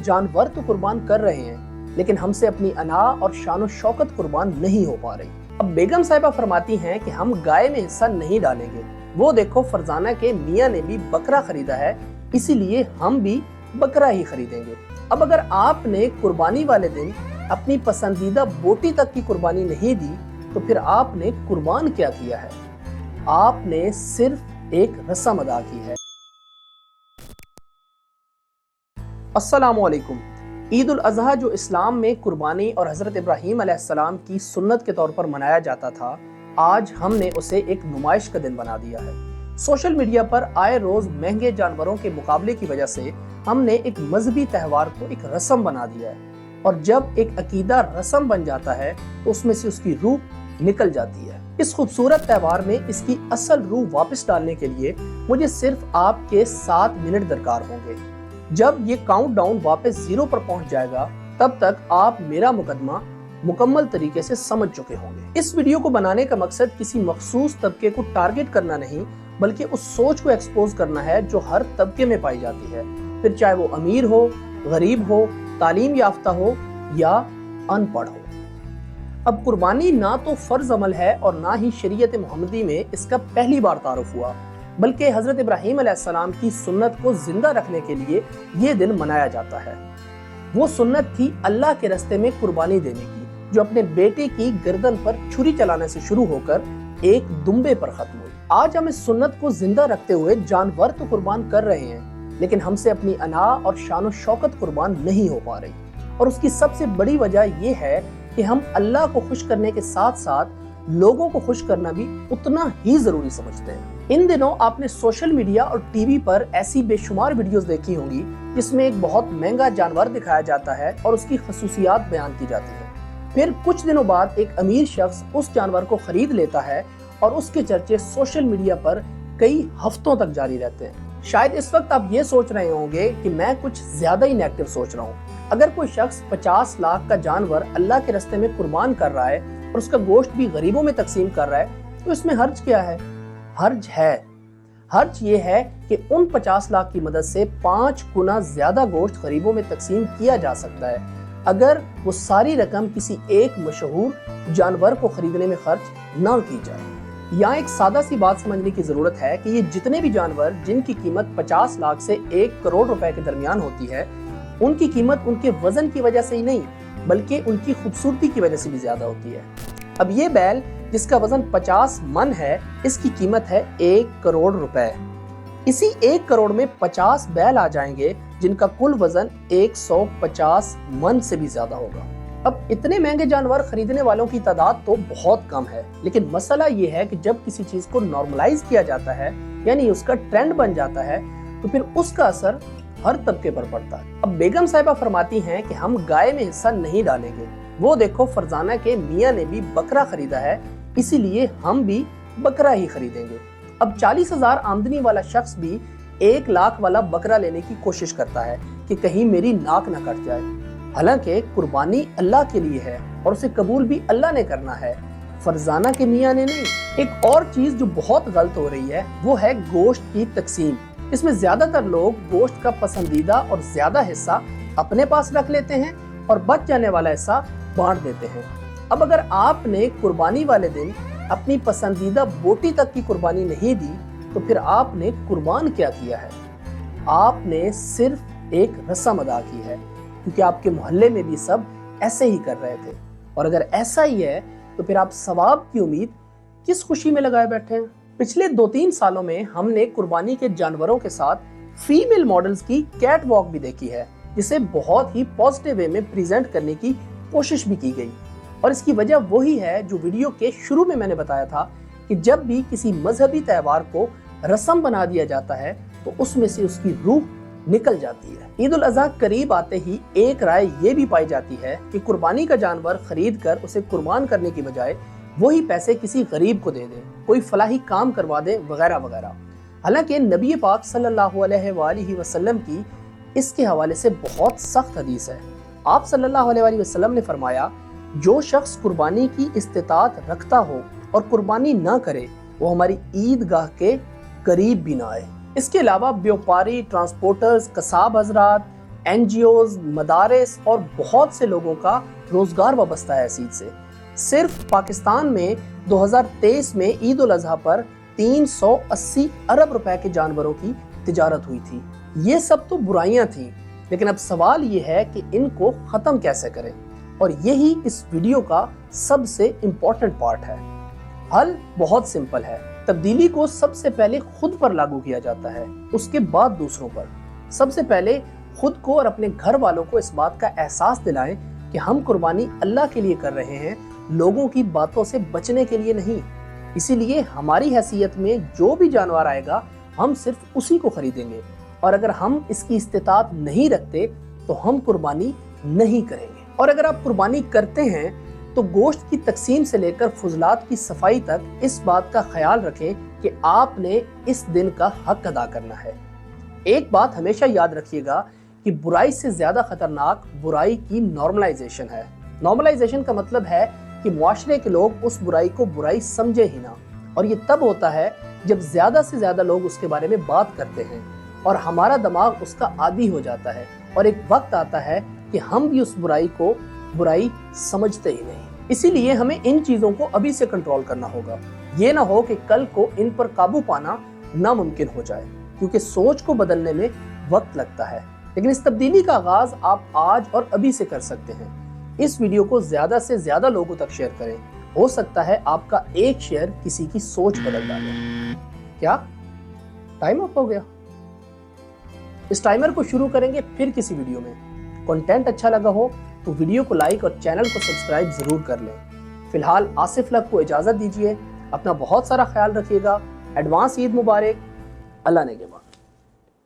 जानवर तो कुर्बान कर रहे हैं, लेकिन हमसे अपनी अना और शान शौकत कुर्बान नहीं हो पा रही। अब बेगम साहिबा फरमाती हैं कि हम गाय में हिस्सा नहीं डालेंगे। वो देखो, फरजाना के मियाँ ने भी बकरा खरीदा है, इसीलिए हम भी बकरा ही खरीदेंगे। अब अगर आपने कुर्बानी वाले दिन अपनी पसंदीदा बोटी तक की कुर्बानी नहीं दी, तो फिर आपने कुर्बान क्या किया है? आपने सिर्फ एक रस्म अदा की है। अस्सलामुअलैकुम। ईद उल अज़हा जो इस्लाम में कुर्बानी और हज़रत इब्राहीम अलैहिस्सलाम की सुन्नत के तौर पर मनाया जाता था, आज हमने उसे एक नुमाइश का दिन बना दिया है। सोशल मीडिया पर आए रोज महंगे जानवरों के मुकाबले की वजह से हमने एक मजहबी त्यौहार को एक रस्म बना दिया है, और जब एक अकीदा रस्म बन जाता है तो उसमें से उसकी रूह निकल जाती है। इस खूबसूरत त्यौहार में इसकी असल रूह वापस डालने के लिए मुझे सिर्फ आपके 7 मिनट दरकार होंगे। जब ये काउंटडाउन वापस 0 पर पहुंच जाएगा, तब तक आप मेरा मुकदमा मुकम्मल तरीके से समझ चुके होंगे। इस वीडियो को बनाने का मकसद किसी मखसूस तबके को टारगेट करना नहीं, बल्कि उस सोच को एक्सपोज करना है जो हर तबके में पाई जाती है, फिर चाहे वो अमीर हो, गरीब हो, तालीम याफ्ता हो या अनपढ़ हो। अब कुर्बानी ना तो फर्ज अमल है और ना ही शरीयत मोहम्मदी में इसका पहली बार तारुफ हुआ, बल्कि हजरत इब्राहीम अलैहिस्सलाम की सुन्नत को जिंदा रखने के लिए ये दिन मनाया जाता है। वो सुन्नत थी अल्लाह के रास्ते में कुर्बानी देने की, जो अपने बेटे की गर्दन पर छुरी चलाने से शुरू होकर एक दुम्बे पर खत्म हुई। आज हम इस सुन्नत को जिंदा रखते हुए जानवर तो कुर्बान कर रहे हैं, लेकिन हमसे अपनी अना और शान शौकत कुर्बान नहीं हो पा रही। और उसकी सबसे बड़ी वजह यह है कि हम अल्लाह को खुश करने के साथ साथ लोगों को खुश करना भी उतना ही जरूरी समझते हैं। इन दिनों आपने सोशल मीडिया और टीवी पर ऐसी बेशुमार वीडियोस देखी होंगी जिसमें एक बहुत महंगा जानवर दिखाया जाता है और उसकी खसूसियात बयान की जाती है। फिर कुछ दिनों बाद एक अमीर शख्स उस जानवर को खरीद लेता है और उसके चर्चे सोशल मीडिया पर कई हफ्तों तक जारी रहते हैं। शायद इस वक्त आप ये सोच रहे होंगे कि मैं कुछ ज्यादा ही नेगेटिव सोच रहा हूँ। अगर कोई शख्स 50 लाख का जानवर अल्लाह के रास्ते में कुर्बान कर रहा है और उसका गोश्त भी गरीबों में तकसीम कर रहा है, तो इसमें हर्ज क्या है? हर्ज ये है कि उन 50 लाख की मदद से 5 गुना ज्यादा गोश्त गरीबों में तकसीम किया जा सकता है, अगर वो सारी रकम किसी एक मशहूर जानवर को खरीदने में खर्च ना की जाए। यहाँ एक सादा सी बात समझने की जरूरत है कि ये जितने भी जानवर जिनकी कीमत 50 लाख से 1 करोड़ रुपए के दरमियान होती है, उनकी कीमत उनके वजन की वजह से ही नहीं, बल्कि उनकी खूबसूरती की वजह से भी ज्यादा होती है। अब ये बैल जिसका वजन 50 मन है, इसकी कीमत है 1 करोड़ रुपए। इसी 1 करोड़ में 50 बैल आ जाएंगे जिनका कुल वजन 150 मन से भी ज्यादा होगा। अब इतने महंगे जानवर खरीदने वालों की तादाद तो बहुत कम है, लेकिन मसला ये है कि जब किसी चीज को नॉर्मलाइज किया जाता है, यानी उसका ट्रेंड बन जाता है, तो फिर उसका असर हर तबके पर पड़ता है। अब बेगम साहिबा फरमाती हैं कि हम गाय में हिस्सा नहीं डालेंगे। वो देखो, फरजाना के मियाँ ने भी बकरा खरीदा है, इसीलिए हम भी बकरा ही खरीदेंगे। अब 40,000 आमदनी वाला शख्स भी 1 लाख वाला बकरा लेने की कोशिश करता है कि कहीं मेरी नाक न कट जाए। हालांकि कुर्बानी अल्लाह के लिए है और उसे कबूल भी अल्लाह ने करना है, फरजाना के मियाँ ने नहीं। एक और चीज जो बहुत गलत हो रही है वो है गोश्त की तकसीम। इसमें ज्यादातर लोग गोश्त का पसंदीदा और ज्यादा हिस्सा अपने पास रख लेते हैं और बच जाने वाला हिस्सा बांट देते हैं। अब अगर आपने कुर्बानी वाले दिन अपनी पसंदीदा बोटी तक की कुर्बानी नहीं दी, तो फिर आपने कुर्बान क्या किया है? आपने सिर्फ एक रस्म अदा की है, क्योंकि आपके मोहल्ले में भी सब ऐसे ही कर रहे थे। और अगर ऐसा ही है तो फिर आप सवाब की उम्मीद किस खुशी में लगाए बैठे हैं? पिछले 2-3 सालों में हमने कुर्बानी के जानवरों के साथ फीमेल मॉडल्स की कैट वॉक भी देखी है, जिसे बहुत ही पॉजिटिव वे में प्रेजेंट करने की कोशिश भी की गई। और इसकी वजह वही है जो वीडियो के शुरू में मैंने बताया था कि जब भी किसी मजहबी त्यौहार को रस्म बना दिया जाता है, तो उसमें से उसकी रूह निकल जाती है। ईद उल अज़हा करीब आते ही एक राय ये भी पाई जाती है कि कुर्बानी का जानवर खरीद कर उसे कुर्बान करने की बजाय वही पैसे किसी गरीब को दे दें, कोई फलाही काम करवा दें, वगैरह वगैरह। हालांकि नबी पाक सल्लल्लाहु अलैहि वसल्लम की इसके हवाले से बहुत सख्त हदीस है। आप सल्लल्लाहु अलैहि वसल्लम ने फरमाया, जो शख्स कुर्बानी की इस्तिताअत रखता हो और कुर्बानी ना करे, वो हमारी ईदगाह के करीब भी ना आए। इसके अलावा व्यापारी, ट्रांसपोर्टर्स, कसाब हजरात, NGOs, मदारिस और बहुत से लोगों का रोजगार वाबस्ता है इस ईद से। सिर्फ पाकिस्तान में 2023 में ईद उल अजहा पर 380 अरब रुपए के जानवरों की तिजारत हुई थी। ये सब तो बुराइयां थी, लेकिन अब सवाल ये है कि इनको खत्म कैसे करें, और यही इस वीडियो का सबसे इम्पोर्टेंट पार्ट है। हल बहुत सिंपल है। तब्दीली को सबसे पहले खुद पर लागू किया जाता है, उसके बाद दूसरों पर। सबसे पहले खुद को और अपने घर वालों को इस बात का एहसास दिलाएं कि हम कुर्बानी अल्लाह के लिए कर रहे हैं, लोगों की बातों से बचने के लिए नहीं। इसीलिए हमारी हैसियत में जो भी जानवर आएगा हम सिर्फ उसी को खरीदेंगे, और अगर हम इसकी इस्तिताअत नहीं रखते तो हम कुर्बानी नहीं करेंगे। और अगर आप कुर्बानी करते हैं तो गोश्त की तकसीम से लेकर फुजलात की सफाई तक इस बात का ख्याल रखें कि आपने इस दिन का हक अदा करना है। एक बात हमेशा याद रखिएगा कि बुराई से ज्यादा खतरनाक बुराई की नॉर्मलाइजेशन है। नॉर्मलाइजेशन का मतलब है कि मुआशरे के लोग उस बुराई को बुराई समझे ही ना, और ये तब होता है जब ज्यादा से ज्यादा लोग उसके बारे में बात करते हैं और हमारा दिमाग उसका आदी हो जाता है, और एक वक्त आता है कि हम भी उस बुराई को बुराई समझते ही नहीं। इसीलिए हमें इन चीजों को अभी से कंट्रोल करना होगा। ये ना हो कि कल को इन पर काबू पाना नामुमकिन हो जाए, क्योंकि सोच को बदलने में वक्त लगता है, लेकिन इस तब्दीली का आगाज आप आज और अभी से कर सकते हैं। इस वीडियो को ज्यादा से ज्यादा लोगों तक शेयर करें। हो सकता है आपका एक शेयर किसी की सोच बदल डाले। क्या टाइम अप हो गया? इस टाइमर को शुरू करेंगे फिर किसी वीडियो में। कंटेंट अच्छा लगा हो तो वीडियो को लाइक और चैनल को सब्सक्राइब जरूर कर लें। फिलहाल आसिफ लक को इजाजत दीजिए। अपना बहुत सारा ख्याल रखिएगा। एडवांस ईद मुबारक। अल्लाह ने के बाद।